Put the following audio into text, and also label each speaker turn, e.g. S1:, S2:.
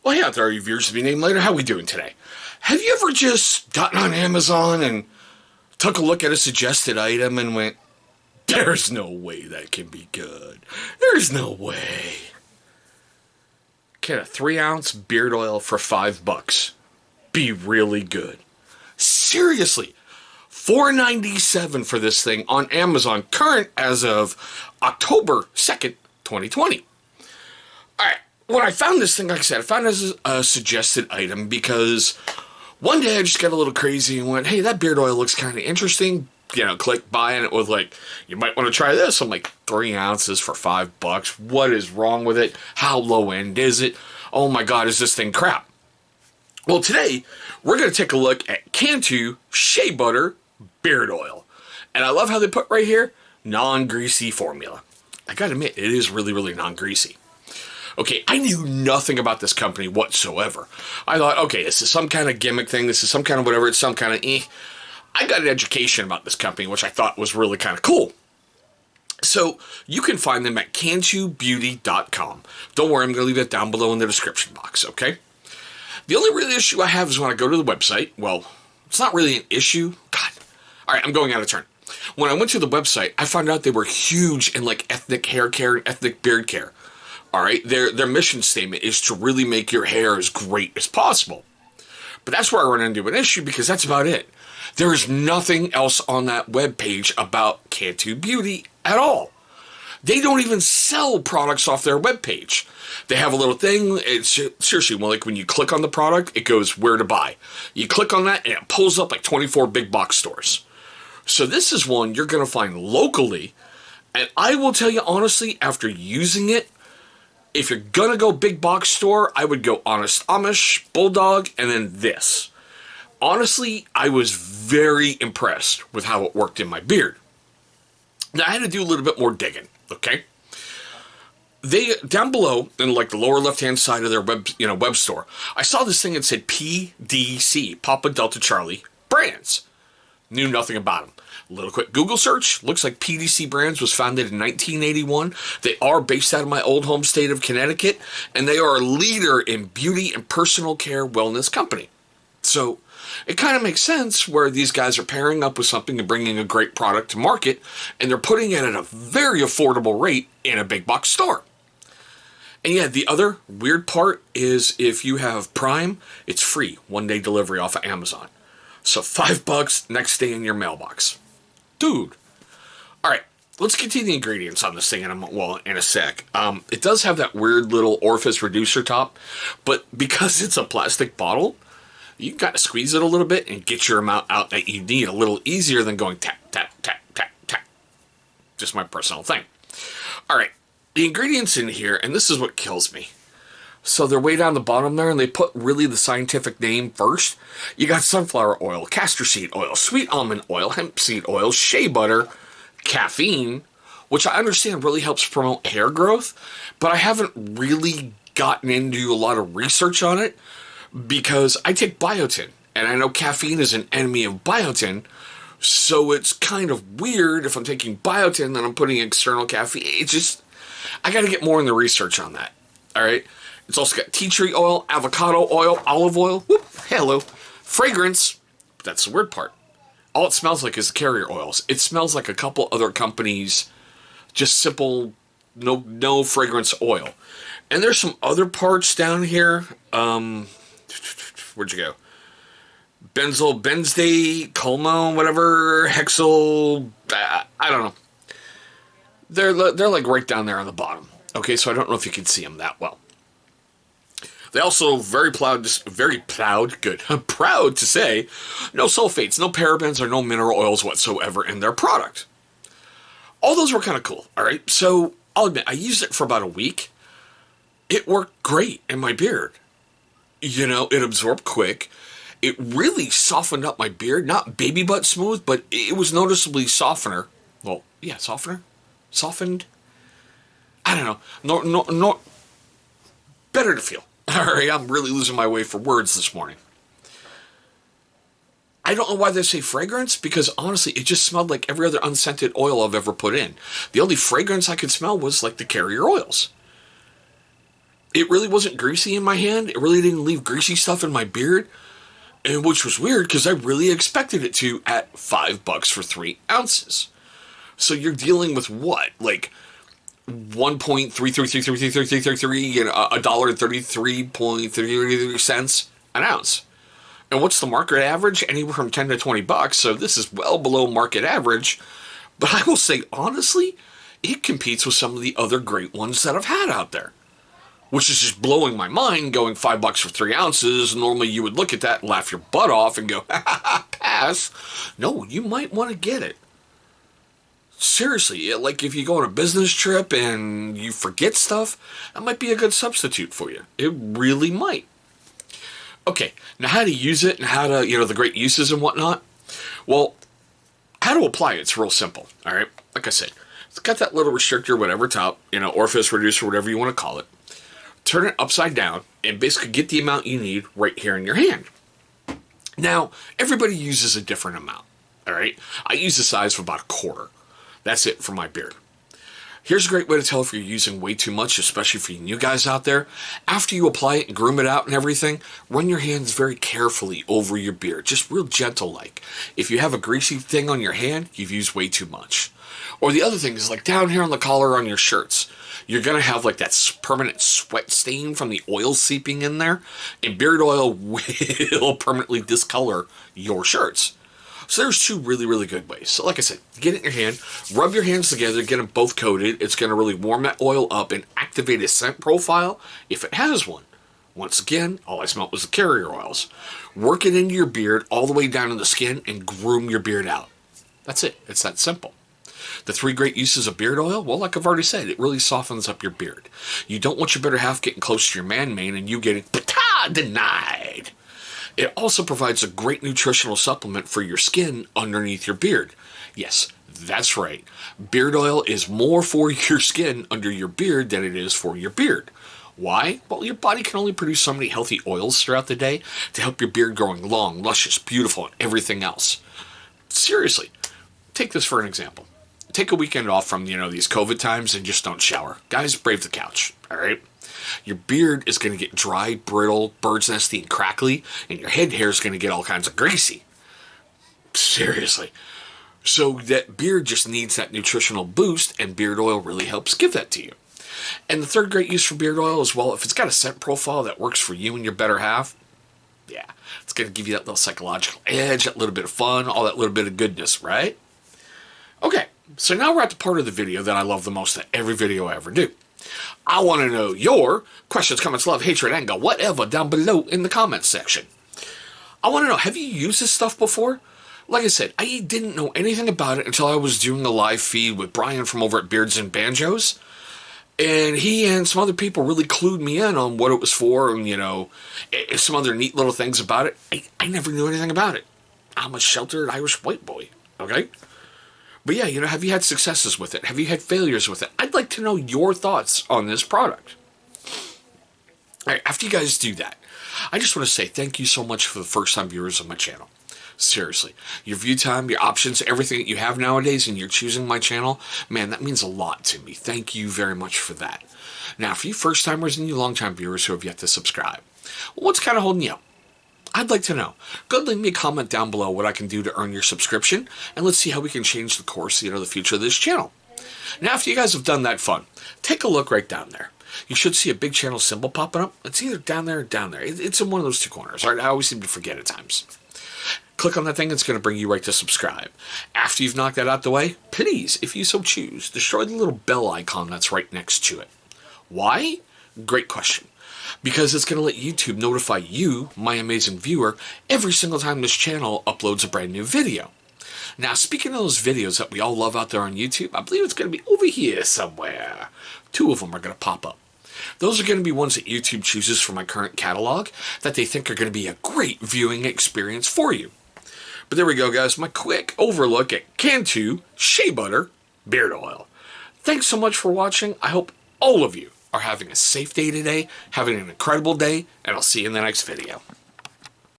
S1: Well, hey out there, you viewers to be named later. How we doing today? Have you ever just gotten on Amazon and took a look at a suggested item and went, there's no way that can be good. There's no way. Can a 3-ounce beard oil for $5 be really good? Seriously, $4.97 for this thing on Amazon, current as of October 2nd, 2020. All right. When I found this thing, like I said, I found it as a suggested item because one day I just got a little crazy and went, hey, that beard oil looks kind of interesting. You know, click buy, and it was like, you might want to try this. I'm like, 3 ounces for $5. What is wrong with it? How low end is it? Oh my God, is this thing crap? Well, today we're going to take a look at Cantu Shea Butter Beard Oil. And I love how they put right here, non-greasy formula. I got to admit, it is really, really non-greasy. Okay, I knew nothing about this company whatsoever. I thought, okay, this is some kind of gimmick thing. This is some kind of whatever. It's some kind of I got an education about this company, which I thought was really kind of cool. So you can find them at cantubeauty.com. Don't worry, I'm going to leave it down below in the description box, okay? The only real issue I have is when I go to the website. Well, it's not really an issue. God. All right, I'm going out of turn. When I went to the website, I found out they were huge in like ethnic hair care and ethnic beard care. All right, their mission statement is to really make your hair as great as possible. But that's where I run into an issue because that's about it. There is nothing else on that webpage about Cantu Beauty at all. They don't even sell products off their webpage. They have a little thing. It's seriously, well, like when you click on the product, it goes where to buy. You click on that and it pulls up like 24 big box stores. So this is one you're going to find locally. And I will tell you honestly, after using it, if you're going to go big box store, I would go Honest Amish, Bulldog, and then this. Honestly, I was very impressed with how it worked in my beard. Now, I had to do a little bit more digging, okay? They, down below, in like the lower left-hand side of their web store, I saw this thing that said PDC, Papa Delta Charlie Brands. Knew nothing about them. A little quick Google search. Looks like PDC Brands was founded in 1981. They are based out of my old home state of Connecticut, and they are a leader in beauty and personal care wellness company. So it kind of makes sense where these guys are pairing up with something and bringing a great product to market, and they're putting it at a very affordable rate in a big box store. And yeah, the other weird part is if you have Prime, it's free 1-day delivery off of Amazon. So $5 next day in your mailbox. Dude. All right, let's get to the ingredients on this thing in a sec. It does have that weird little orifice reducer top, but because it's a plastic bottle, you got to squeeze it a little bit and get your amount out that you need a little easier than going tap, tap, tap, tap, tap. Just my personal thing. All right, the ingredients in here, and this is what kills me. So they're way down the bottom there, and they put really the scientific name first. You got sunflower oil, castor seed oil, sweet almond oil, hemp seed oil, shea butter, caffeine, which I understand really helps promote hair growth, but I haven't really gotten into a lot of research on it because I take biotin, and I know caffeine is an enemy of biotin, so it's kind of weird if I'm taking biotin and I'm putting external caffeine. It's just, I got to get more in the research on that, all right? It's also got tea tree oil, avocado oil, olive oil, whoop, hello, fragrance. That's the weird part. All it smells like is the carrier oils. It smells like a couple other companies, just simple, no fragrance oil. And there's some other parts down here. Where'd you go? Benzday, Colmo, whatever, Hexyl, I don't know. They're like right down there on the bottom. Okay, so I don't know if you can see them that well. They also proud to say, no sulfates, no parabens, or no mineral oils whatsoever in their product. All those were kind of cool, all right? So I'll admit, I used it for about a week. It worked great in my beard. You know, it absorbed quick. It really softened up my beard. Not baby butt smooth, but it was noticeably softener. Well, yeah, softener? Softened? I don't know. No, better to feel. All right, I'm really losing my way for words this morning. I don't know why they say fragrance, because honestly, it just smelled like every other unscented oil I've ever put in. The only fragrance I could smell was like the carrier oils. It really wasn't greasy in my hand. It really didn't leave greasy stuff in my beard. And which was weird because I really expected it to at $5 for 3 ounces. So you're dealing with what? Like 1.33333333, you know, $1.33.33 an ounce. And what's the market average? Anywhere from 10 to $20. So this is well below market average. But I will say, honestly, it competes with some of the other great ones that I've had out there. Which is just blowing my mind, going $5 for 3 ounces. Normally you would look at that and laugh your butt off and go, ha ha ha, pass. No, you might want to get it. Seriously, like if you go on a business trip and you forget stuff, that might be a good substitute for you. It really might. Okay, now how to use it and how to, you know, the great uses and whatnot. Well, how to apply it, it's real simple, all right? Like I said, it's got that little restrictor, whatever top, you know, orifice reducer, whatever you want to call it. Turn it upside down and basically get the amount you need right here in your hand. Now, everybody uses a different amount, all right? I use the size of about a quarter. That's it for my beard. Here's a great way to tell if you're using way too much, especially for you new guys out there. After you apply it and groom it out and everything, run your hands very carefully over your beard, just real gentle like. If you have a greasy thing on your hand, you've used way too much. Or the other thing is like down here on the collar on your shirts. You're going to have like that permanent sweat stain from the oil seeping in there, and beard oil will permanently discolor your shirts. So there's two really, really good ways. So like I said, get it in your hand, rub your hands together, get them both coated. It's going to really warm that oil up and activate a scent profile if it has one. Once again, all I smelled was the carrier oils. Work it into your beard all the way down to the skin and groom your beard out. That's it. It's that simple. The 3 great uses of beard oil, well, like I've already said, it really softens up your beard. You don't want your better half getting close to your man mane and you getting denied. It also provides a great nutritional supplement for your skin underneath your beard. Yes, that's right. Beard oil is more for your skin under your beard than it is for your beard. Why? Well, your body can only produce so many healthy oils throughout the day to help your beard growing long, luscious, beautiful, and everything else. Seriously, take this for an example. Take a weekend off from, you know, these COVID times and just don't shower. Guys, brave the couch, all right? Your beard is going to get dry, brittle, bird's nesty, and crackly, and your head hair is going to get all kinds of greasy. Seriously. So that beard just needs that nutritional boost, and beard oil really helps give that to you. And the third great use for beard oil is, well, if it's got a scent profile that works for you and your better half, yeah, it's going to give you that little psychological edge, that little bit of fun, all that little bit of goodness, right? Okay, so now we're at the part of the video that I love the most at every video I ever do. I want to know your questions, comments, love, hatred, anger, whatever down below in the comments section. I want to know, have you used this stuff before? Like I said, I didn't know anything about it until I was doing a live feed with Brian from over at Beards and Banjos. And he and some other people really clued me in on what it was for and, you know, some other neat little things about it. I never knew anything about it. I'm a sheltered Irish white boy, okay? But yeah, you know, have you had successes with it? Have you had failures with it? I'd like to know your thoughts on this product. All right, after you guys do that, I just want to say thank you so much for the first-time viewers of my channel. Seriously, your view time, your options, everything that you have nowadays, and you're choosing my channel, man, that means a lot to me. Thank you very much for that. Now, for you first-timers and you long-time viewers who have yet to subscribe, what's kind of holding you up? I'd like to know. Go leave me a comment down below what I can do to earn your subscription, and let's see how we can change the course, you know, the future of this channel. Now, after you guys have done that fun, take a look right down there. You should see a big channel symbol popping up. It's either down there or down there. It's in one of those two corners. Right? I always seem to forget at times. Click on that thing. It's going to bring you right to subscribe. After you've knocked that out the way, please, if you so choose, destroy the little bell icon that's right next to it. Why? Great question. Because it's going to let YouTube notify you, my amazing viewer, every single time this channel uploads a brand new video. Now, speaking of those videos that we all love out there on YouTube, I believe it's going to be over here somewhere. 2 of them are going to pop up. Those are going to be ones that YouTube chooses from my current catalog that they think are going to be a great viewing experience for you. But there we go, guys. My quick overlook at Cantu Shea Butter Beard Oil. Thanks so much for watching. I hope all of you are having a safe day today, having an incredible day, and I'll see you in the next video.